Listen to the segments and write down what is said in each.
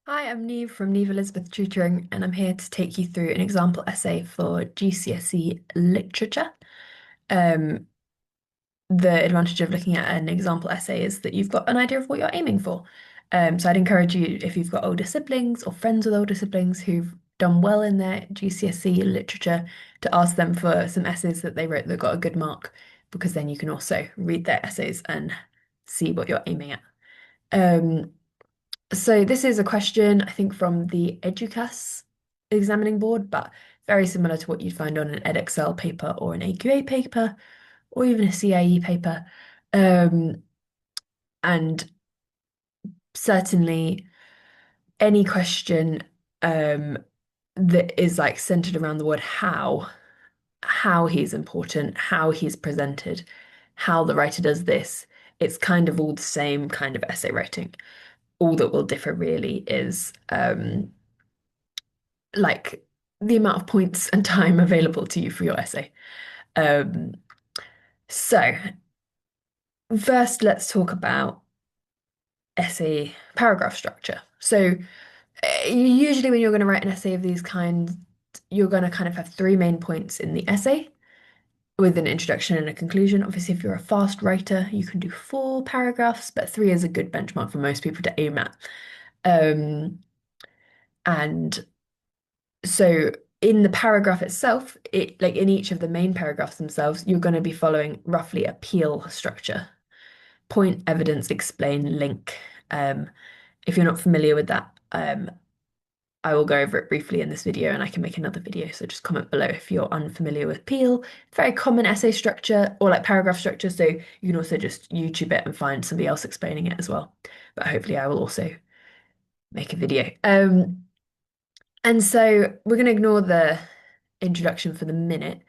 Hi, I'm Neve from Neve Elizabeth Tutoring, and I'm here to take you through an example essay for GCSE literature. Um, the advantage of looking at an example essay is that you've got an idea of what you're aiming for. So I'd encourage you, if you've got older siblings or friends with older siblings who've done well in their GCSE literature, to ask them for some essays that they wrote that got a good mark, because then you can also read their essays and see what you're aiming at. Um, so this is a question, I think, from the Eduqas examining board, but very similar to what you'd find on an Edexcel paper or an AQA paper or even a CIE paper. Um, and certainly any question um, that is like centered around the word how he's important, how he's presented, how the writer does this, it's kind of all the same kind of essay writing. All that will differ really is like the amount of points and time available to you for your essay. Um, so first, let's talk about essay paragraph structure. So usually when you're going to write an essay of these kinds, you're going to kind of have three main points in the essay with an introduction and a conclusion. Obviously, if you're a fast writer, you can do four paragraphs, but three is a good benchmark for most people to aim at. Um, and So in the paragraph itself, it like in each of the main paragraphs themselves, you're going to be following roughly a peel structure. Point, evidence, explain, link. If you're not familiar with that, I will go over it briefly in this video and I can make another video. So just comment below if you're unfamiliar with peel. Very common essay structure or like paragraph structure. So you can also just YouTube it and find somebody else explaining it as well. But hopefully I will also make a video. And so we're going to ignore the introduction for the minute.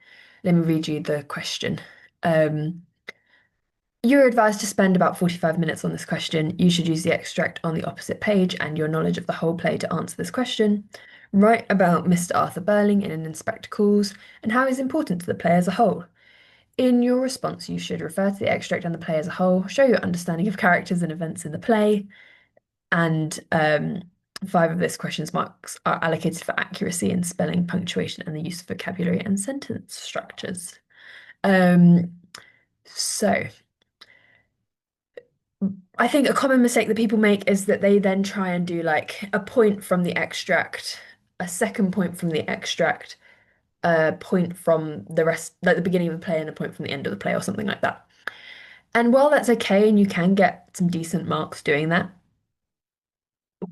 Let me read you the question. Um, you're advised to spend about 45 minutes on this question. You should use the extract on the opposite page and your knowledge of the whole play to answer this question. Write about Mr. Arthur Burling in an Inspector Calls and how he's important to the play as a whole. In your response, you should refer to the extract and the play as a whole, show your understanding of characters and events in the play, and five of this question's marks are allocated for accuracy in spelling, punctuation, and the use of vocabulary and sentence structures. Um, so I think a common mistake that people make is that they then try and do like a point from the extract, a second point from the extract, a point from the rest, like the beginning of the play, and a point from the end of the play, or something like that. And while that's okay, and you can get some decent marks doing that,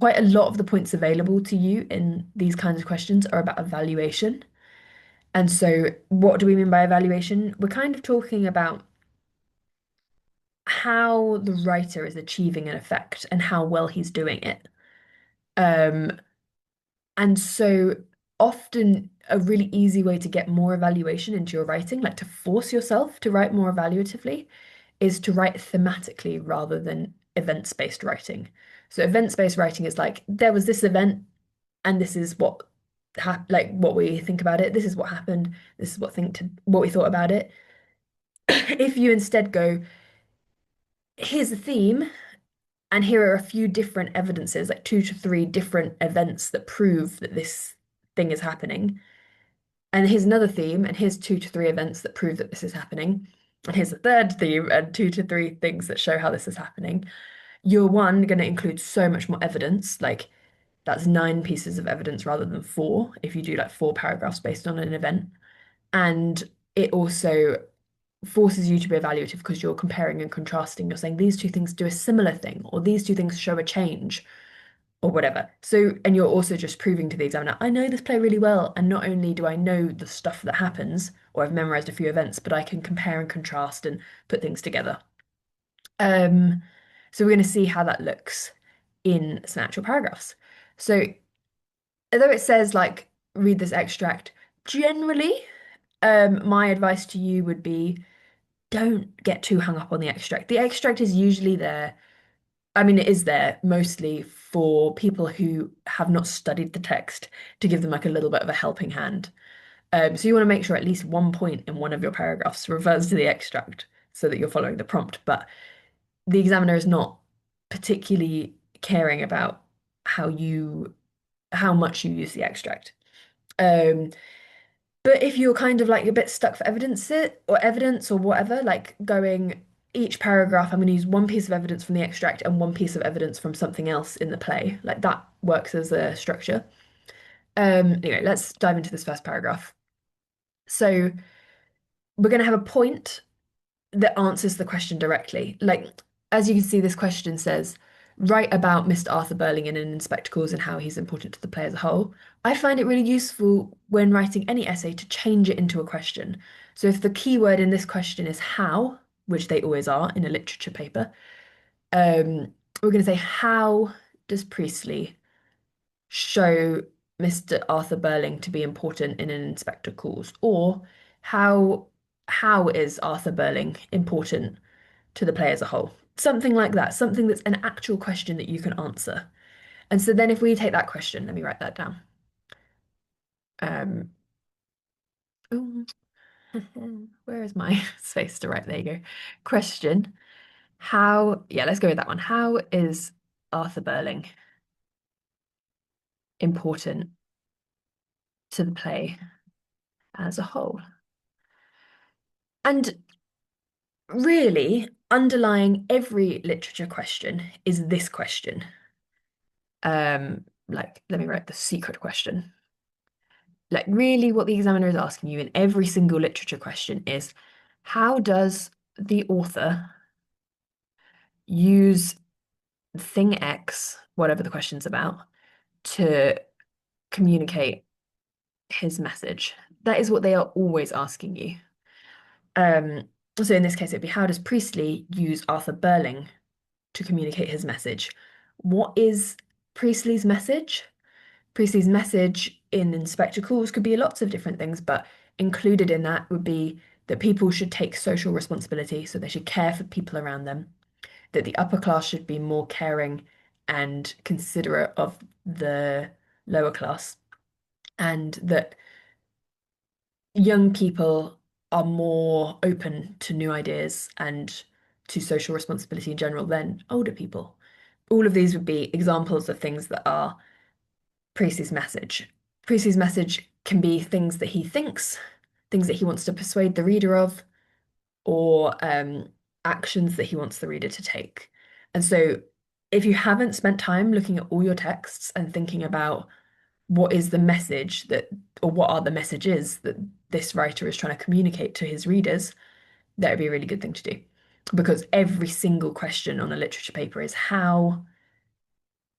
quite a lot of the points available to you in these kinds of questions are about evaluation. And so, what do we mean by evaluation? We're kind of talking about how the writer is achieving an effect and how well he's doing it. Um, and so, often a really easy way to get more evaluation into your writing, like to force yourself to write more evaluatively, is to write thematically rather than events-based writing. So, events-based writing is like, there was this event, and this is what we think about it. This is what happened. This is what we thought about it. If you instead go, here's the theme, and here are a few different evidences, like two to three different events that prove that this thing is happening. And here's another theme, and here's two to three events that prove that this is happening. And here's a third theme, and two to three things that show how this is happening. You're going to include so much more evidence, like that's nine pieces of evidence rather than four, if you do like four paragraphs based on an event. And it also forces you to be evaluative because you're comparing and contrasting. You're saying these two things do a similar thing, or these two things show a change, or whatever. So, and you're also just proving to the examiner, I know this play really well, and not only do I know the stuff that happens, or I've memorized a few events, but I can compare and contrast and put things together. Um, so we're going to see how that looks in some actual paragraphs. So, although it says like read this extract, generally, my advice to you would be don't get too hung up on the extract. The extract is usually there. I mean, it is there mostly for people who have not studied the text to give them like a little bit of a helping hand. So you want to make sure at least one point in one of your paragraphs refers to the extract so that you're following the prompt. But the examiner is not particularly caring about how much you use the extract. Um, but if you're kind of like a bit stuck for evidence or whatever, like going each paragraph, I'm going to use one piece of evidence from the extract and one piece of evidence from something else in the play. Like that works as a structure. Anyway, let's dive into this first paragraph. So we're going to have a point that answers the question directly. Like, as you can see, this question says, write about Mr. Arthur Burlingame in Spectacles and how he's important to the play as a whole. I find it really useful when writing any essay to change it into a question. So if the key word in this question is how, which they always are in a literature paper, we're going to say, how does Priestley show Mr. Arthur Burling to be important in an Inspector Calls? Or how how is Arthur Burling important to the play as a whole? Something like that, something that's an actual question that you can answer. And so then if we take that question, let me write that down. Um, ooh, where is my space to write? There you go. Question. Yeah, let's go with that one. How is Arthur Burling important to the play as a whole? And really, underlying every literature question is this question. Like, let me write the secret question. Like, really, what the examiner is asking you in every single literature question is, how does the author use thing X, whatever the question's about, to communicate his message? That is what they are always asking you. So in this case, it'd be, how does Priestley use Arthur Burling to communicate his message? What is Priestley's message? Priestley's message in Spectacles could be lots of different things, but included in that would be that people should take social responsibility, so they should care for people around them, that the upper class should be more caring and considerate of the lower class, and that young people are more open to new ideas and to social responsibility in general than older people. All of these would be examples of things that are Priestley's message. Priestley's message can be things that he thinks, things that he wants to persuade the reader of, or actions that he wants the reader to take. And so, if you haven't spent time looking at all your texts and thinking about what is the message that, or what are the messages that this writer is trying to communicate to his readers, that would be a really good thing to do. Because every single question on a literature paper is, how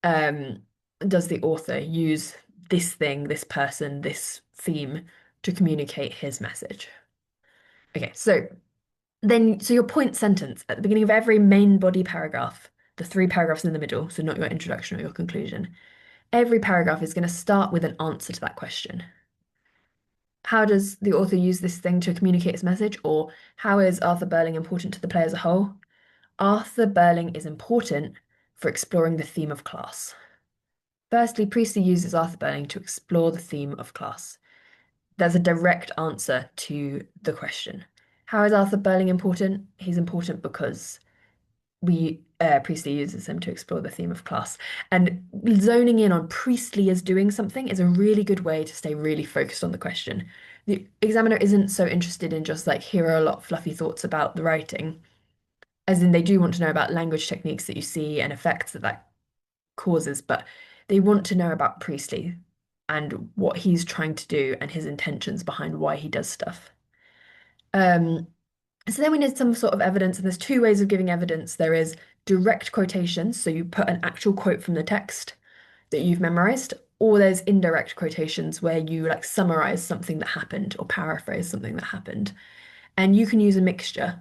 um, does the author use this thing, this person, this theme to communicate his message? Okay, so your point sentence at the beginning of every main body paragraph, the three paragraphs in the middle, so not your introduction or your conclusion, every paragraph is going to start with an answer to that question. How does the author use this thing to communicate his message? Or how is Arthur Burling important to the play as a whole? Arthur Burling is important for exploring the theme of class. Firstly, Priestley uses Arthur Burling to explore the theme of class. There's a direct answer to the question. How is Arthur Burling important? He's important because Priestley uses him to explore the theme of class. And zoning in on Priestley as doing something is a really good way to stay really focused on the question. The examiner isn't so interested in just like, here are a lot of fluffy thoughts about the writing, as in they do want to know about language techniques that you see and effects that causes, but they want to know about Priestley and what he's trying to do and his intentions behind why he does stuff. Um, so then we need some sort of evidence, and there's two ways of giving evidence. There is direct quotations, so you put an actual quote from the text that you've memorized, or there's indirect quotations where you like summarize something that happened or paraphrase something that happened. And you can use a mixture.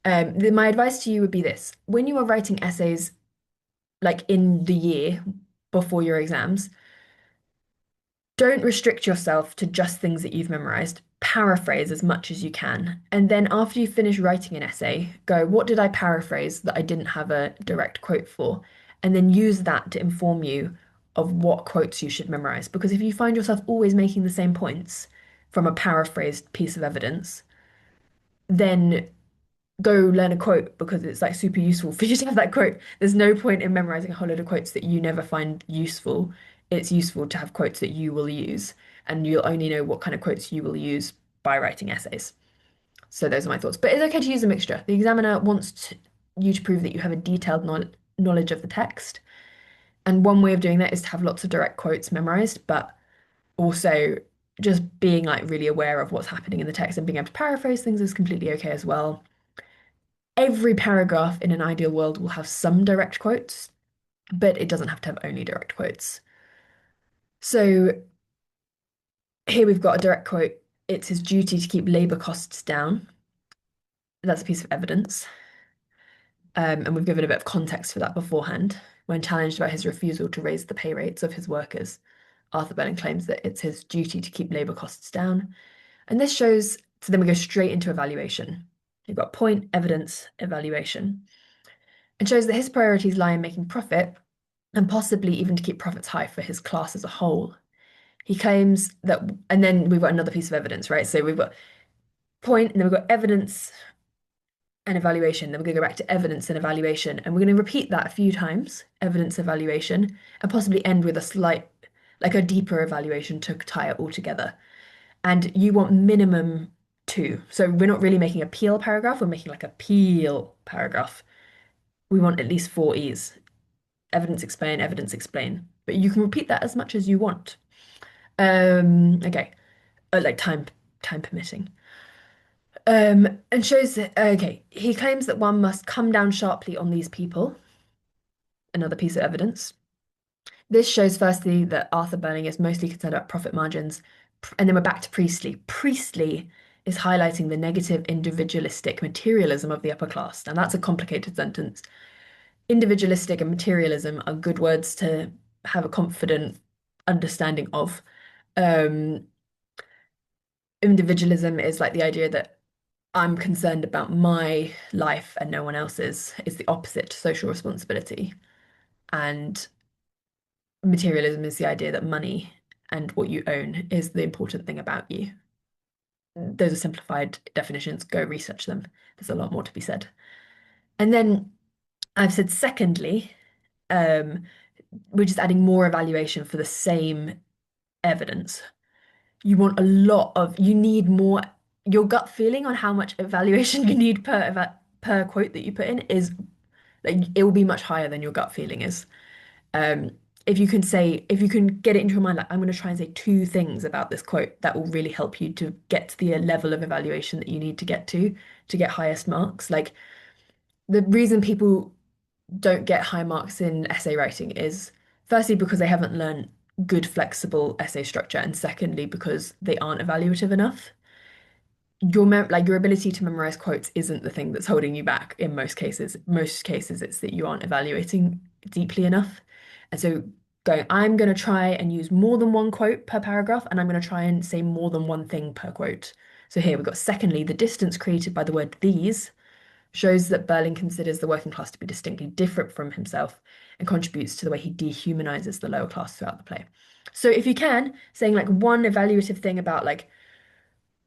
My advice to you would be this: when you are writing essays, like in the year before your exams, don't restrict yourself to just things that you've memorized. Paraphrase as much as you can. And then after you finish writing an essay, go, what did I paraphrase that I didn't have a direct quote for? And then use that to inform you of what quotes you should memorize. Because if you find yourself always making the same points from a paraphrased piece of evidence, then go learn a quote because it's like super useful for you to have that quote. There's no point in memorizing a whole load of quotes that you never find useful. It's useful to have quotes that you will use, and you'll only know what kind of quotes you will use by writing essays. So those are my thoughts. But it's okay to use a mixture. The examiner wants you to prove that you have a detailed knowledge of the text. And one way of doing that is to have lots of direct quotes memorized, but also just being like really aware of what's happening in the text and being able to paraphrase things is completely okay as well. Every paragraph in an ideal world will have some direct quotes, but it doesn't have to have only direct quotes. So here we've got a direct quote. It's his duty to keep labour costs down. That's a piece of evidence. And we've given a bit of context for that beforehand. When challenged about his refusal to raise the pay rates of his workers, Arthur Belling claims that it's his duty to keep labour costs down. And this shows, so then we go straight into evaluation. You've got point, evidence, evaluation. And shows that his priorities lie in making profit and possibly even to keep profits high for his class as a whole. He claims that, and then we've got another piece of evidence, right? So we've got point, and then we've got evidence and evaluation. Then we're going to go back to evidence and evaluation, and we're going to repeat that a few times, evidence, evaluation, and possibly end with a slight, like a deeper evaluation to tie it all together. And you want minimum two. So we're not really making a peel paragraph, we're making like a peel paragraph. We want at least four E's. Evidence, explain, evidence, explain. But you can repeat that as much as you want. Okay. Like time permitting. And shows that okay, he claims that one must come down sharply on these people. Another piece of evidence. This shows firstly that Arthur Burning is mostly concerned about profit margins, and then we're back to Priestley. Priestley is highlighting the negative individualistic materialism of the upper class. Now that's a complicated sentence. Individualistic and materialism are good words to have a confident understanding of. Um, Individualism is like the idea that I'm concerned about my life and no one else's. It's the opposite to social responsibility. And materialism is the idea that money and what you own is the important thing about you. Those are simplified definitions. Go research them. There's a lot more to be said. And then I've said secondly, um, we're just adding more evaluation for the same evidence. You need more, your gut feeling on how much evaluation you need per quote that you put in is like it will be much higher than your gut feeling is. Um, if you can get it into your mind, like I'm going to try and say two things about this quote, that will really help you to get to the level of evaluation that you need to get highest marks. Like the reason people don't get high marks in essay writing is firstly because they haven't learned good flexible essay structure, and secondly because they aren't evaluative enough. Your ability to memorize quotes isn't the thing that's holding you back in most cases. Most cases it's that you aren't evaluating deeply enough. And so I'm going to try and use more than one quote per paragraph, and I'm going to try and say more than one thing per quote. So here we've got secondly, the distance created by the word these shows that Berlin considers the working class to be distinctly different from himself and contributes to the way he dehumanizes the lower class throughout the play. So if you can, saying like one evaluative thing about like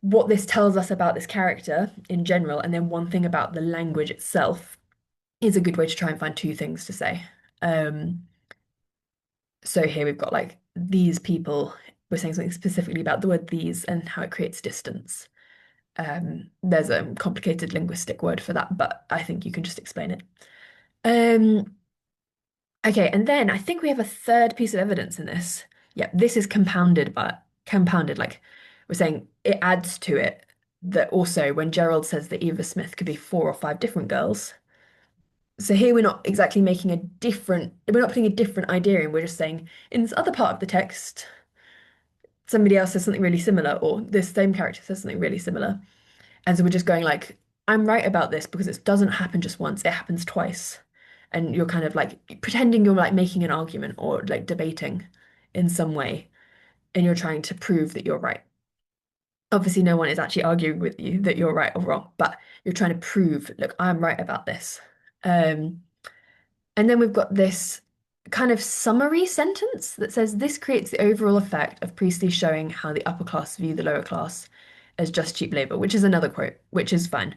what this tells us about this character in general, and then one thing about the language itself is a good way to try and find two things to say. Um, so here we've got like these people, we're saying something specifically about the word these and how it creates distance. There's a complicated linguistic word for that, but I think you can just explain it. Um, okay, and then I think we have a third piece of evidence in this. Yeah, this is compounded, but compounded, like we're saying it adds to it that also when Gerald says that Eva Smith could be four or five different girls. So here we're not exactly we're not putting a different idea in, we're just saying in this other part of the text, somebody else says something really similar, or this same character says something really similar. And so we're just going like, I'm right about this because it doesn't happen just once, it happens twice. And you're kind of like pretending you're like making an argument or like debating in some way, and you're trying to prove that you're right. Obviously, no one is actually arguing with you that you're right or wrong, but you're trying to prove, look, I'm right about this. Um, and then we've got this kind of summary sentence that says this creates the overall effect of Priestley showing how the upper class view the lower class as just cheap labor, which is another quote, which is fine.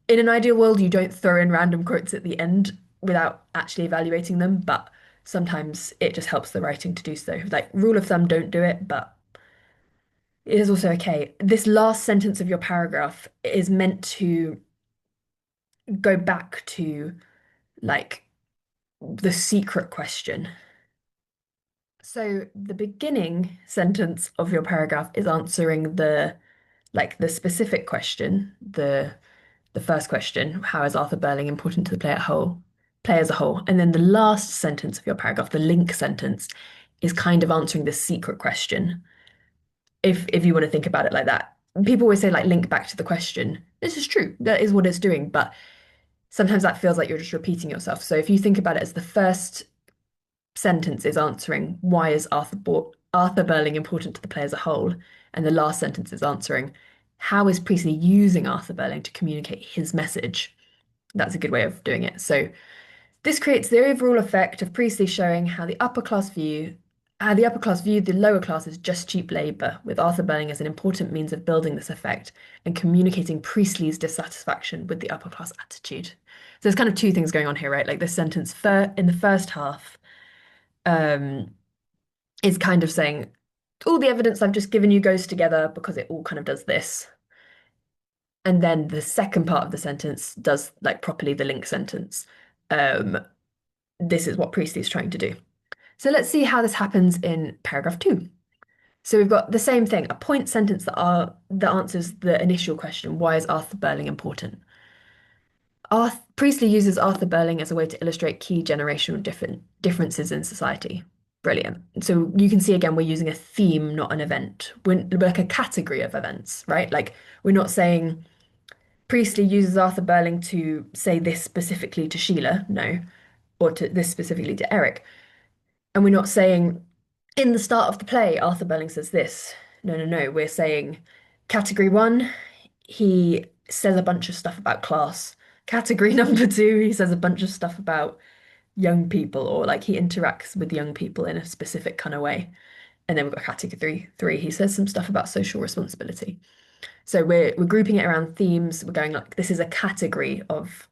in an ideal world, you don't throw in random quotes at the end without actually evaluating them, but sometimes it just helps the writing to do so. Like, rule of thumb, don't do it, but it is also okay. This last sentence of your paragraph is meant to go back to like the secret question. So the beginning sentence of your paragraph is answering the specific question, the first question, how is Arthur Burling important to the play as a whole? And then the last sentence of your paragraph, the link sentence, is kind of answering the secret question. If you want to think about it like that. People always say like link back to the question. This is true. That is what it's doing, but sometimes that feels like you're just repeating yourself. So if you think about it as the first sentence is answering why is Arthur Burling important to the play as a whole, and the last sentence is answering how is Priestley using Arthur Burling to communicate his message. That's a good way of doing it. So this creates the overall effect of Priestley showing how the upper class viewed the lower class as just cheap labour, with Arthur Burling as an important means of building this effect and communicating Priestley's dissatisfaction with the upper class attitude. So there's kind of two things going on here, right? Like this sentence in the first half um, is kind of saying all the evidence I've just given you goes together because it all kind of does this. And then the second part of the sentence does like properly the link sentence. Um, this is what Priestley is trying to do. So let's see how this happens in paragraph 2. So we've got the same thing, a point sentence that answers the initial question, why is Arthur Burling important? Priestley uses Arthur Burling as a way to illustrate key generational differences in society. Brilliant. So you can see again, we're using a theme, not an event. We're like a category of events, right? Like we're not saying Priestley uses Arthur Burling to say this specifically to Sheila, no, or to this specifically to Eric. And we're not saying in the start of the play, Arthur Burling says this. No, no, no. We're saying category 1, he says a bunch of stuff about class. Category number 2, he says a bunch of stuff about young people, or like he interacts with young people in a specific kind of way. And then we've got category 3, he says some stuff about social responsibility. So we're grouping it around themes. We're going like this is a category of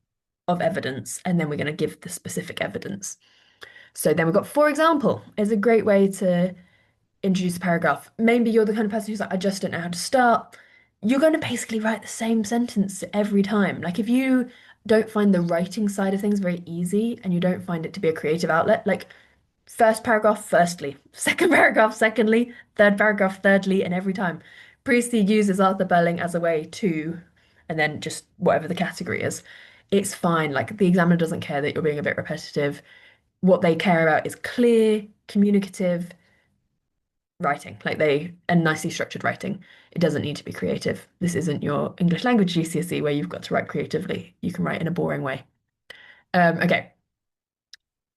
evidence, and then we're going to give the specific evidence. So then we've got for example is a great way to introduce a paragraph. Maybe you're the kind of person who's like, I just don't know how to start. You're going to basically write the same sentence every time. Like if you don't find the writing side of things very easy and you don't find it to be a creative outlet, like first paragraph, firstly, second paragraph, secondly, third paragraph, thirdly, and every time. Priestley uses Arthur Burling as a way to, and then just whatever the category is. It's fine. Like the examiner doesn't care that you're being a bit repetitive. What they care about is clear, communicative writing, and nicely structured writing. It doesn't need to be creative. This isn't your English language GCSE where you've got to write creatively. You can write in a boring way. Okay.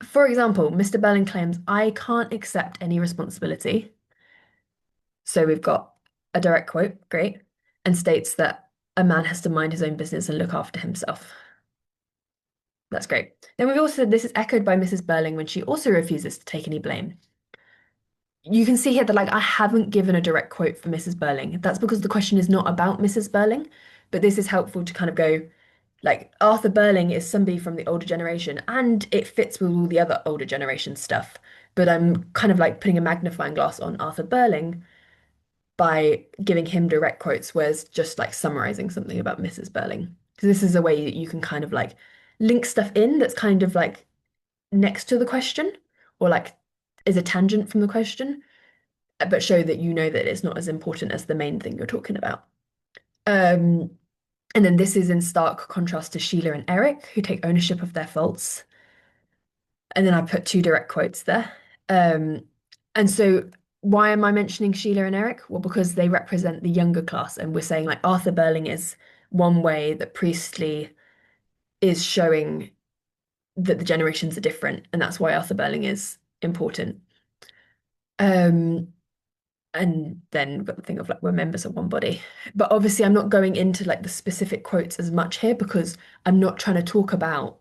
For example, Mr. Belling claims, I can't accept any responsibility. So we've got a direct quote, great, and states that a man has to mind his own business and look after himself. That's great. Then we've also said this is echoed by Mrs. Burling when she also refuses to take any blame. You can see here that like I haven't given a direct quote for Mrs. Burling. That's because the question is not about Mrs. Burling, but this is helpful to kind of go like Arthur Burling is somebody from the older generation and it fits with all the other older generation stuff. But I'm kind of like putting a magnifying glass on Arthur Burling by giving him direct quotes, whereas just like summarizing something about Mrs. Burling. Because this is a way that you can kind of like link stuff in that's kind of like next to the question or like is a tangent from the question, but show that you know that it's not as important as the main thing you're talking about. Um, and then this is in stark contrast to Sheila and Eric, who take ownership of their faults. And then I put two direct quotes there. Um, and so why am I mentioning Sheila and Eric? Well, because they represent the younger class, and we're saying like Arthur Burling is one way that Priestley is showing that the generations are different, and that's why Arthur Burling is important. Um, and then we've got the thing of like we're members of one body. But obviously I'm not going into like the specific quotes as much here because I'm not trying to talk about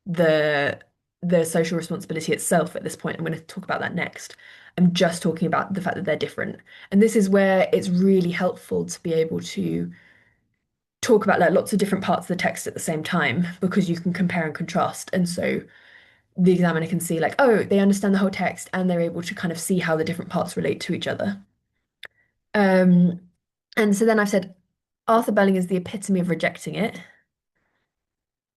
the the social responsibility itself at this point. I'm going to talk about that next. I'm just talking about the fact that they're different. And this is where it's really helpful to be able to talk about like lots of different parts of the text at the same time because you can compare and contrast. And so the examiner can see like, oh, they understand the whole text and they're able to kind of see how the different parts relate to each other. Um, and so then I've said Arthur Belling is the epitome of rejecting it.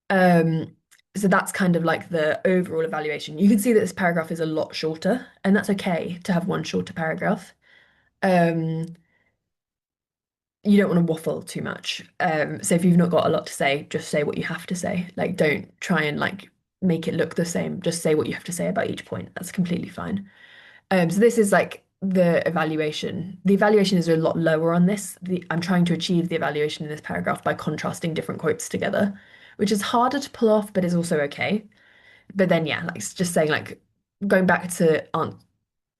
Um, so that's kind of like the overall evaluation. You can see that this paragraph is a lot shorter, and that's okay to have one shorter paragraph. Um, you don't want to waffle too much. So if you've not got a lot to say, just say what you have to say. Like, don't try and like make it look the same. Just say what you have to say about each point. That's completely fine. So this is like the evaluation. The evaluation is a lot lower on this. I'm trying to achieve the evaluation in this paragraph by contrasting different quotes together, which is harder to pull off, but is also okay. But then yeah, like just saying like going back to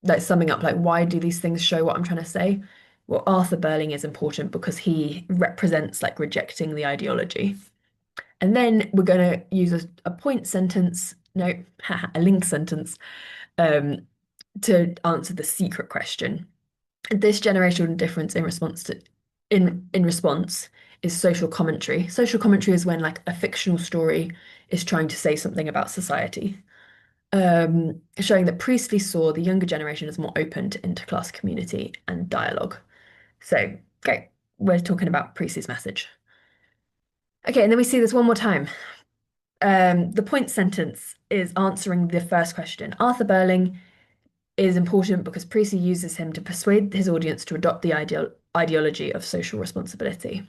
like summing up like why do these things show what I'm trying to say? Well, Arthur Burling is important because he represents like rejecting the ideology. And then we're going to use a point sentence, no, a link sentence, um, to answer the secret question. This generational difference in response to in response is social commentary. Social commentary is when like a fictional story is trying to say something about society, showing that Priestley saw the younger generation as more open to interclass community and dialogue. So, great. We're talking about Priestley's message. Okay, and then we see this one more time. The point sentence is answering the first question. Arthur Burling is important because Priestley uses him to persuade his audience to adopt the ideology of social responsibility.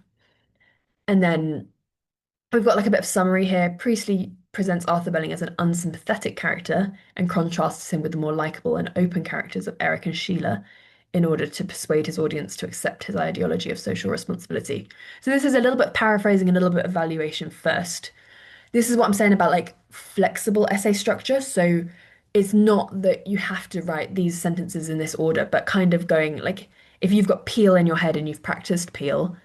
And then we've got like a bit of summary here. Priestley presents Arthur Belling as an unsympathetic character and contrasts him with the more likable and open characters of Eric and Sheila in order to persuade his audience to accept his ideology of social responsibility. So this is a little bit paraphrasing, a little bit of evaluation first. This is what I'm saying about like flexible essay structure. So it's not that you have to write these sentences in this order, but kind of going like if you've got Peel in your head and you've practiced Peel,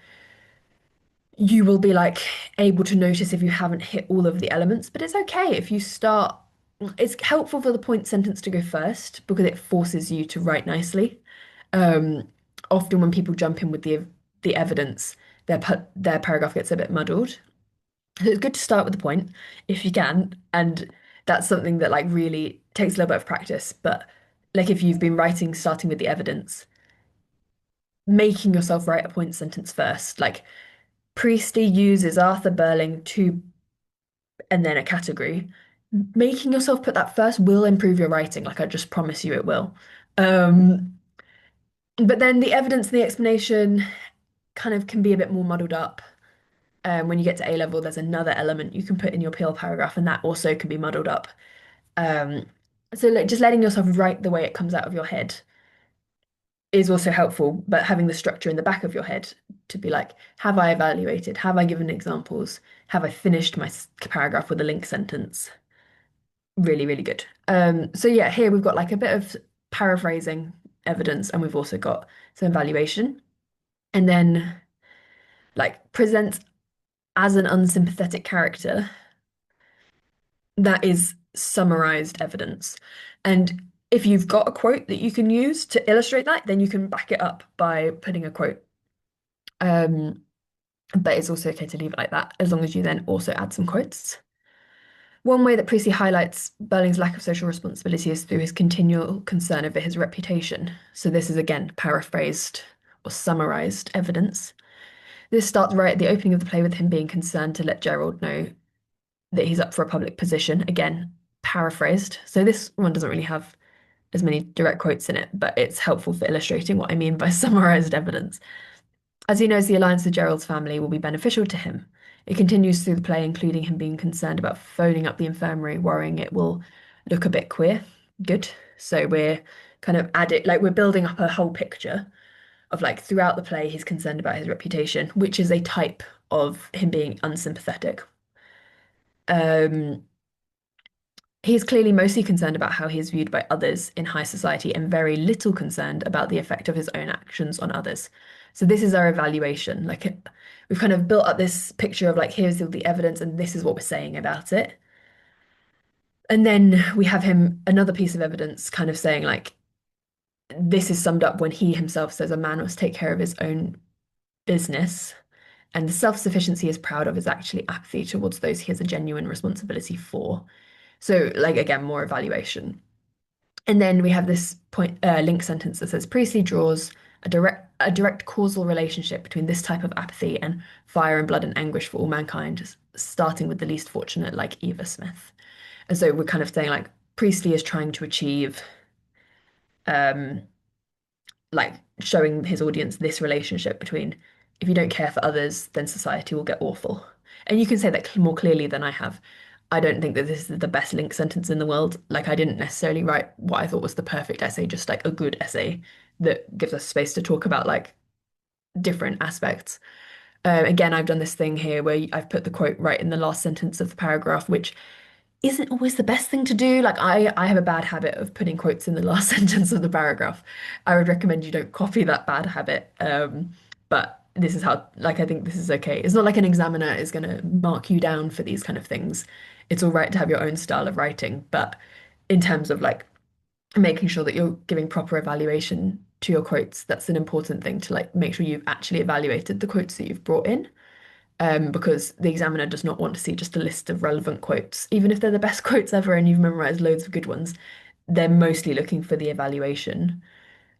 you will be like able to notice if you haven't hit all of the elements, but it's okay if you start. It's helpful for the point sentence to go first because it forces you to write nicely. Um, Often when people jump in with the evidence, their paragraph gets a bit muddled. So it's good to start with the point if you can, and that's something that like really takes a little bit of practice. But like if you've been writing starting with the evidence, making yourself write a point sentence first, like Priestley uses Arthur Burling to, and then a category. Making yourself put that first will improve your writing, like I just promise you it will. Um, but then the evidence and the explanation kind of can be a bit more muddled up. When you get to A level, there's another element you can put in your Peel paragraph, and that also can be muddled up. Um, so like, just letting yourself write the way it comes out of your head is also helpful, but having the structure in the back of your head to be like, have I evaluated? Have I given examples? Have I finished my paragraph with a link sentence? Really, really good. So yeah, here we've got like a bit of paraphrasing evidence, and we've also got some evaluation, and then like presents as an unsympathetic character. That is summarized evidence. And if you've got a quote that you can use to illustrate that, then you can back it up by putting a quote. Um, but it's also okay to leave it like that, as long as you then also add some quotes. One way that Priestley highlights Burling's lack of social responsibility is through his continual concern over his reputation. So this is again paraphrased or summarized evidence. This starts right at the opening of the play with him being concerned to let Gerald know that he's up for a public position. Again, paraphrased. So this one doesn't really have as many direct quotes in it, but it's helpful for illustrating what I mean by summarized evidence. As he knows the alliance with Gerald's family will be beneficial to him, it continues through the play, including him being concerned about phoning up the infirmary, worrying it will look a bit queer. Good. So we're kind of like we're building up a whole picture of like throughout the play, he's concerned about his reputation, which is a type of him being unsympathetic. Um, He's clearly mostly concerned about how he is viewed by others in high society and very little concerned about the effect of his own actions on others. So this is our evaluation. Like we've kind of built up this picture of like, here's all the evidence and this is what we're saying about it. And then we have him, another piece of evidence kind of saying like, this is summed up when he himself says a man must take care of his own business. And the self-sufficiency he is proud of is actually apathy towards those he has a genuine responsibility for. So, like, again, more evaluation. And then we have this point link sentence that says Priestley draws a direct causal relationship between this type of apathy and fire and blood and anguish for all mankind, starting with the least fortunate, like Eva Smith. And so we're kind of saying like Priestley is trying to achieve um like showing his audience this relationship between if you don't care for others, then society will get awful. And you can say that more clearly than I have. I don't think that this is the best link sentence in the world. Like, I didn't necessarily write what I thought was the perfect essay, just like a good essay that gives us space to talk about like different aspects. Again, I've done this thing here where I've put the quote right in the last sentence of the paragraph, which isn't always the best thing to do. Like I have a bad habit of putting quotes in the last sentence of the paragraph. I would recommend you don't copy that bad habit. But this is how, like, I think this is okay. It's not like an examiner is going to mark you down for these kind of things. It's all right to have your own style of writing, but in terms of like making sure that you're giving proper evaluation to your quotes, that's an important thing to like make sure you've actually evaluated the quotes that you've brought in because the examiner does not want to see just a list of relevant quotes. Even if they're the best quotes ever and you've memorized loads of good ones, they're mostly looking for the evaluation.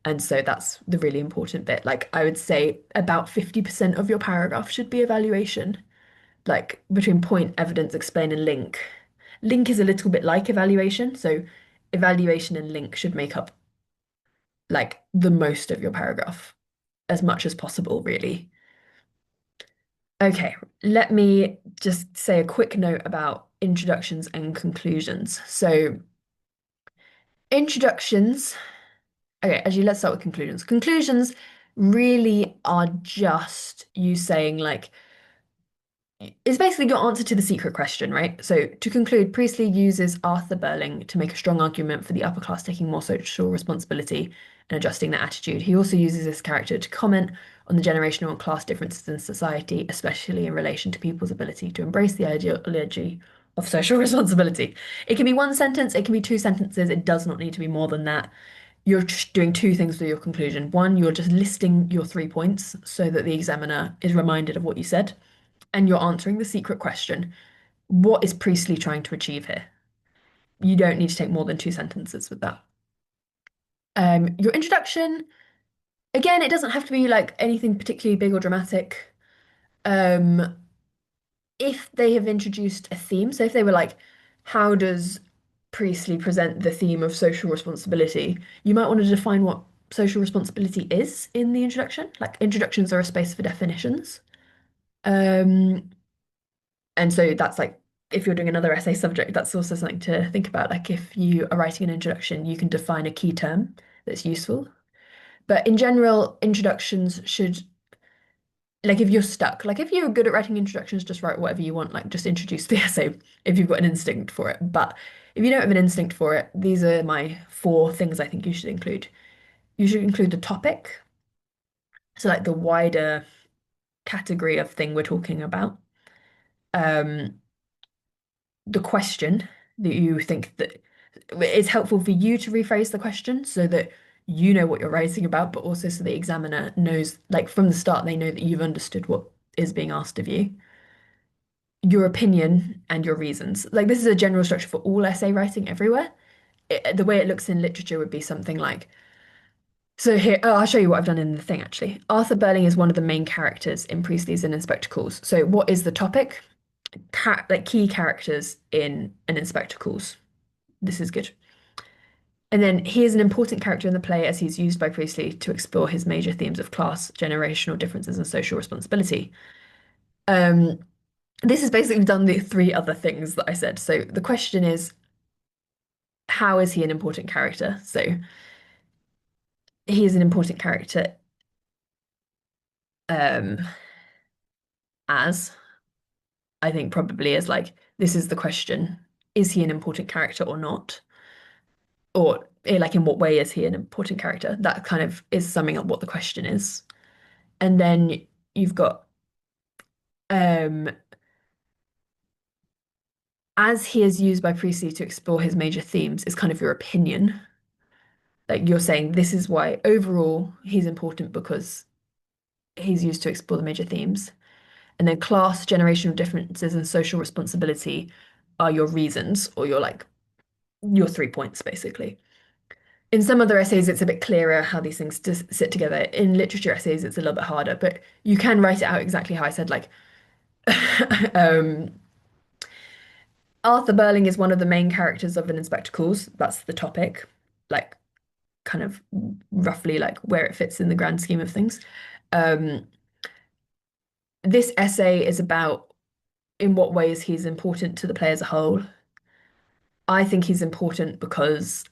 And so that's the really important bit. Like I would say about 50% of your paragraph should be evaluation, like between point, evidence, explain, and link. Link is a little bit like evaluation. So evaluation and link should make up like the most of your paragraph as much as possible, really. Okay, let me just say a quick note about introductions and conclusions. So, introductions, okay, actually, let's start with conclusions. Conclusions really are just you saying, like, it's basically your answer to the secret question, right? So, to conclude, Priestley uses Arthur Burling to make a strong argument for the upper class taking more social responsibility and adjusting their attitude. He also uses this character to comment on the generational and class differences in society, especially in relation to people's ability to embrace the ideology of social responsibility. It can be one sentence, it can be two sentences, it does not need to be more than that. You're just doing two things with your conclusion. One, you're just listing your 3 points so that the examiner is reminded of what you said and you're answering the secret question. What is Priestley trying to achieve here? You don't need to take more than two sentences with that. Your introduction, again, it doesn't have to be like anything particularly big or dramatic. Um, if they have introduced a theme, so if they were like, how does Priestley present the theme of social responsibility? You might want to define what social responsibility is in the introduction. Like introductions are a space for definitions. Um, And so that's like, if you're doing another essay subject, that's also something to think about. Like if you are writing an introduction, you can define a key term that's useful. But in general, introductions should, like if you're stuck, like if you're good at writing introductions, just write whatever you want, like just introduce the essay if you've got an instinct for it. But if you don't have an instinct for it, these are my 4 things I think you should include. You should include the topic, so like the wider category of thing we're talking about. Um, the question that you think that it's helpful for you to rephrase the question so that you know what you're writing about, but also so the examiner knows, like from the start, they know that you've understood what is being asked of you. Your opinion and your reasons. Like this is a general structure for all essay writing everywhere. The way it looks in literature would be something like, so here, oh, I'll show you what I've done in the thing actually. Arthur Burling is one of the main characters in Priestley's and Insepctor Calls. So what is the topic? Like key characters in an Insepctor Calls. This is good. And then he is an important character in the play as he's used by Priestley to explore his major themes of class, generational differences, and social responsibility. Um, this has basically done the 3 other things that I said. So the question is, how is he an important character? So he is an important character um, as I think probably as like this is the question: is he an important character or not? Or like in what way is he an important character? That kind of is summing up what the question is. And then you've got um as he is used by Priestley to explore his major themes is kind of your opinion. Like you're saying this is why overall he's important because he's used to explore the major themes. And then class, generational differences, and social responsibility are your reasons or your 3 points basically. In some other essays, it's a bit clearer how these things just sit together. In literature essays, it's a little bit harder, but you can write it out exactly how I said. Like, um, Arthur Burling is one of the main characters of an Inspector Calls. That's the topic, like kind of roughly like where it fits in the grand scheme of things. Um, this essay is about in what ways he's important to the play as a whole. I think he's important because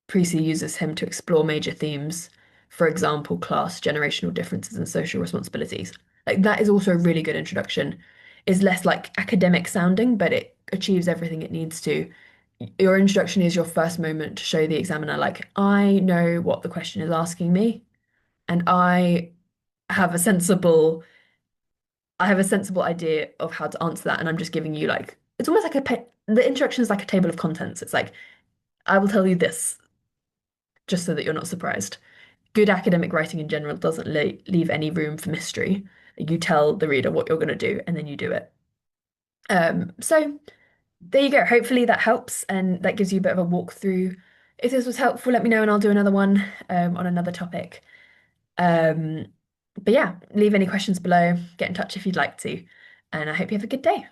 Precy uses him to explore major themes, for example, class, generational differences, and social responsibilities. Like that is also a really good introduction. Is less like academic sounding, but it achieves everything it needs to. Your introduction is your first moment to show the examiner, like, I know what the question is asking me, and have a sensible, I have a sensible idea of how to answer that, and I'm just giving you like, it's almost like the introduction is like a table of contents. It's like, I will tell you this just so that you're not surprised. Good academic writing in general doesn't leave any room for mystery. You tell the reader what you're going to do, and then you do it. So there you go. Hopefully that helps and that gives you a bit of a walkthrough. If this was helpful, let me know and I'll do another one on another topic. Um, but yeah, leave any questions below. Get in touch if you'd like to. And I hope you have a good day.